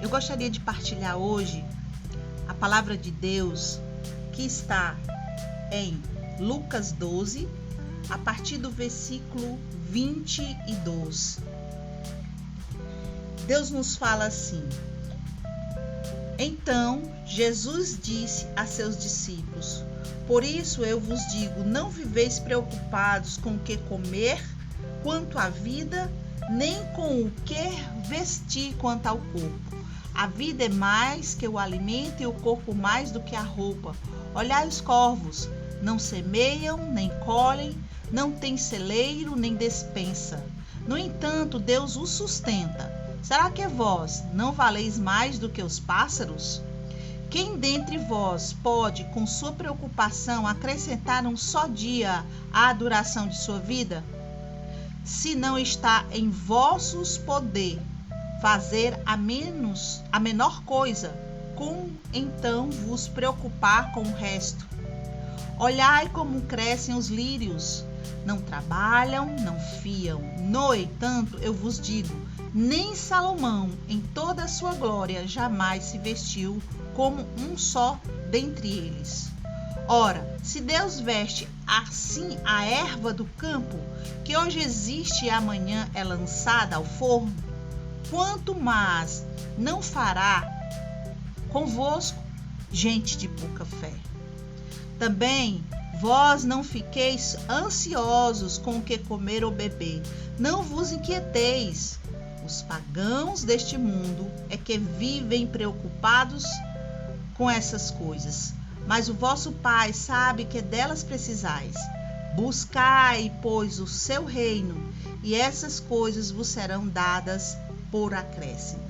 Eu gostaria de partilhar hoje a palavra de Deus que está em Lucas 12, a partir do versículo 22. Deus nos fala assim: Então Jesus disse a seus discípulos: Por isso eu vos digo, não viveis preocupados com o que comer quanto à vida, nem com o que vestir quanto ao corpo. A vida é mais que o alimento e o corpo mais do que a roupa. Olhai os corvos, não semeiam, nem colhem, não têm celeiro, nem despensa. No entanto, Deus os sustenta. Será que vós não valeis mais do que os pássaros? Quem dentre vós pode, com sua preocupação, acrescentar um só dia à duração de sua vida? Se não está em vossos poder fazer a menor coisa, como então vos preocupar com o resto? Olhai como crescem os lírios, não trabalham, não fiam. No entanto, eu vos digo, nem Salomão, em toda a sua glória, jamais se vestiu como um só dentre eles. Ora, se Deus veste assim a erva do campo, que hoje existe e amanhã é lançada ao forno, quanto mais não fará convosco, gente de pouca fé. Também vós não fiqueis ansiosos com o que comer ou beber, não vos inquieteis. Os pagãos deste mundo é que vivem preocupados com essas coisas, mas o vosso Pai sabe que delas precisais. Buscai, pois, o seu reino, e essas coisas vos serão dadas por acréscimo.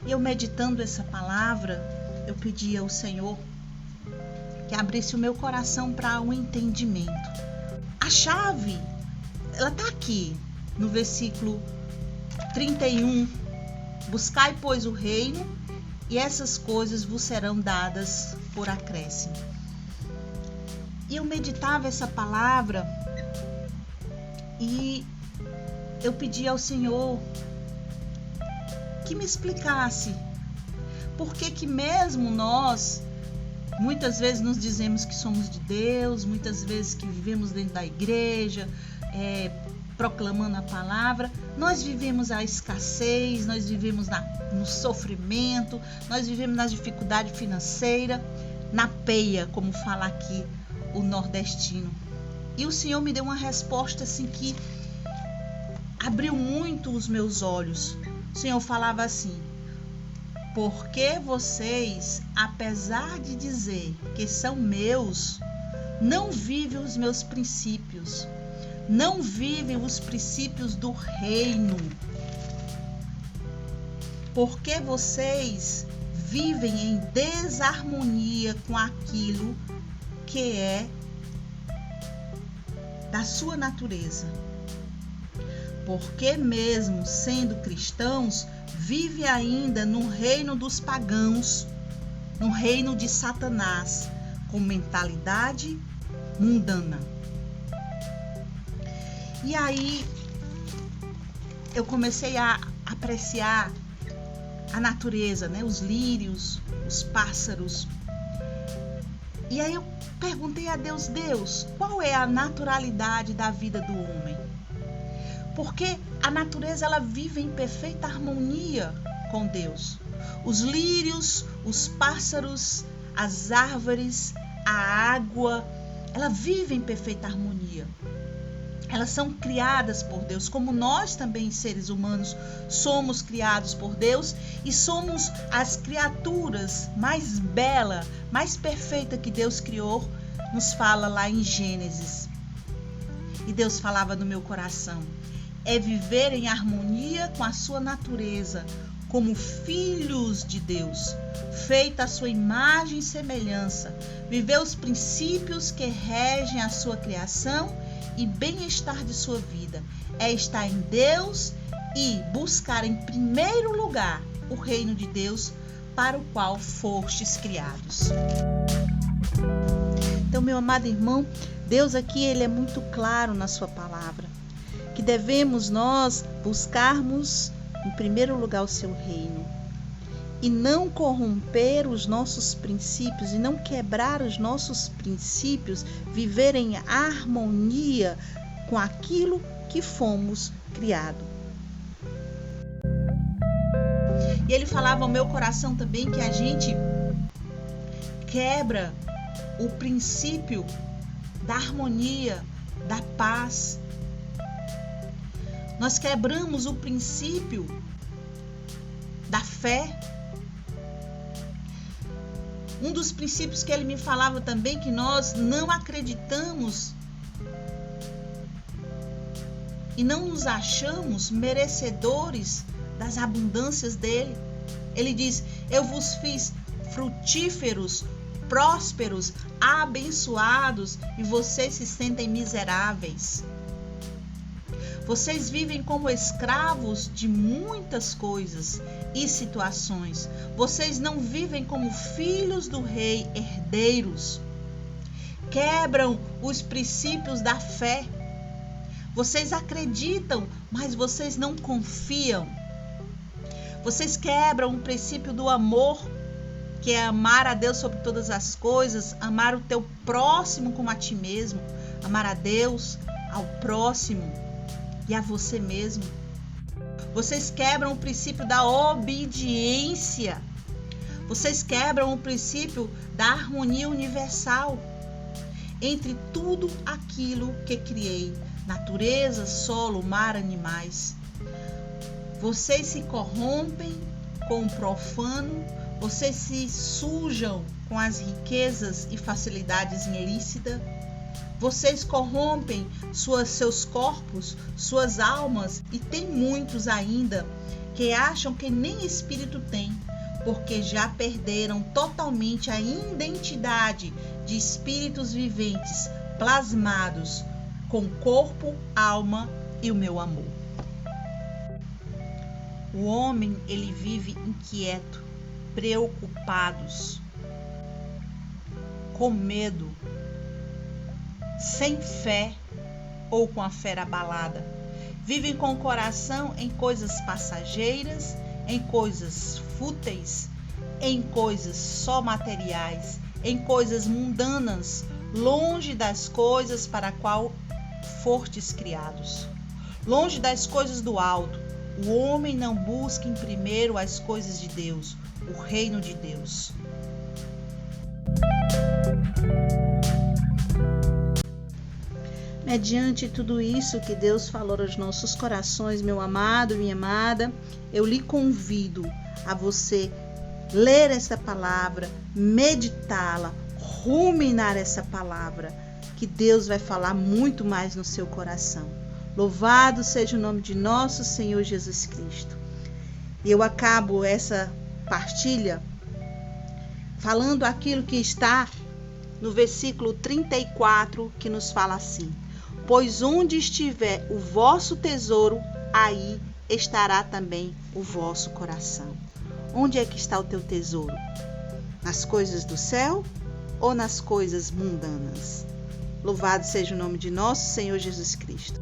Eu meditando essa palavra, eu pedi ao Senhor que abrisse o meu coração para um entendimento. A chave, ela está aqui no versículo 31. Buscai, pois, o reino, e essas coisas vos serão dadas por acréscimo. E eu meditava essa palavra e eu pedi ao Senhor que me explicasse por que mesmo nós muitas vezes nos dizemos que somos de Deus, muitas vezes que vivemos dentro da igreja, proclamando a palavra, nós vivemos a escassez, nós vivemos no sofrimento, nós vivemos na dificuldade financeira, na peia, como fala aqui o nordestino. E o Senhor me deu uma resposta assim que abriu muito os meus olhos. O Senhor falava assim: porque vocês, apesar de dizer que são meus, não vivem os meus princípios, não vivem os princípios do reino. Porque vocês vivem em desarmonia com aquilo que é da sua natureza. Porque mesmo sendo cristãos, vive ainda no reino dos pagãos, no reino de Satanás, com mentalidade mundana. E aí eu comecei a apreciar a natureza, né? Os lírios, os pássaros. E aí eu perguntei a Deus: Deus, qual é a naturalidade da vida do homem? Porque a natureza, ela vive em perfeita harmonia com Deus. Os lírios, os pássaros, as árvores, a água, ela vive em perfeita harmonia. Elas são criadas por Deus, como nós também, seres humanos, somos criados por Deus e somos as criaturas mais belas, mais perfeitas que Deus criou, nos fala lá em Gênesis. E Deus falava no meu coração: é viver em harmonia com a sua natureza, como filhos de Deus, feita a sua imagem e semelhança, viver os princípios que regem a sua criação e bem-estar de sua vida, é estar em Deus e buscar em primeiro lugar o reino de Deus para o qual fostes criados. Então, meu amado irmão, Deus aqui, ele é muito claro na sua palavra, que devemos nós buscarmos em primeiro lugar o seu reino, e não corromper os nossos princípios, e não quebrar os nossos princípios, viver em harmonia com aquilo que fomos criados. E ele falava ao meu coração também que a gente quebra o princípio da harmonia, da paz. Nós quebramos o princípio da fé. Um dos princípios que ele me falava também, que nós não acreditamos e não nos achamos merecedores das abundâncias dele. Ele diz: eu vos fiz frutíferos, prósperos, abençoados, e vocês se sentem miseráveis. Vocês vivem como escravos de muitas coisas e situações. Vocês não vivem como filhos do rei, herdeiros. Quebram os princípios da fé. Vocês acreditam, mas vocês não confiam. Vocês quebram o princípio do amor, que é amar a Deus sobre todas as coisas, amar o teu próximo como a ti mesmo, amar a Deus, ao próximo e a você mesmo. Vocês quebram o princípio da obediência. Vocês quebram o princípio da harmonia universal entre tudo aquilo que criei, natureza, solo, mar, animais. Vocês se corrompem com o profano, vocês se sujam com as riquezas e facilidades ilícitas. Vocês corrompem seus corpos, suas almas, e tem muitos ainda que acham que nem espírito têm, porque já perderam totalmente a identidade de espíritos viventes plasmados com corpo, alma e o meu amor. O homem, ele vive inquieto, preocupados, com medo, sem fé ou com a fé abalada. Vivem com o coração em coisas passageiras, em coisas fúteis, em coisas só materiais, em coisas mundanas, longe das coisas para a qual fortes criados. Longe das coisas do alto, o homem não busca em primeiro as coisas de Deus, o reino de Deus. Mediante tudo isso que Deus falou aos nossos corações, meu amado, minha amada, eu lhe convido a você ler essa palavra, meditá-la, ruminar essa palavra, que Deus vai falar muito mais no seu coração. Louvado seja o nome de nosso Senhor Jesus Cristo. E eu acabo essa partilha falando aquilo que está no versículo 34, que nos fala assim: pois onde estiver o vosso tesouro, aí estará também o vosso coração. Onde é que está o teu tesouro? Nas coisas do céu ou nas coisas mundanas? Louvado seja o nome de nosso Senhor Jesus Cristo.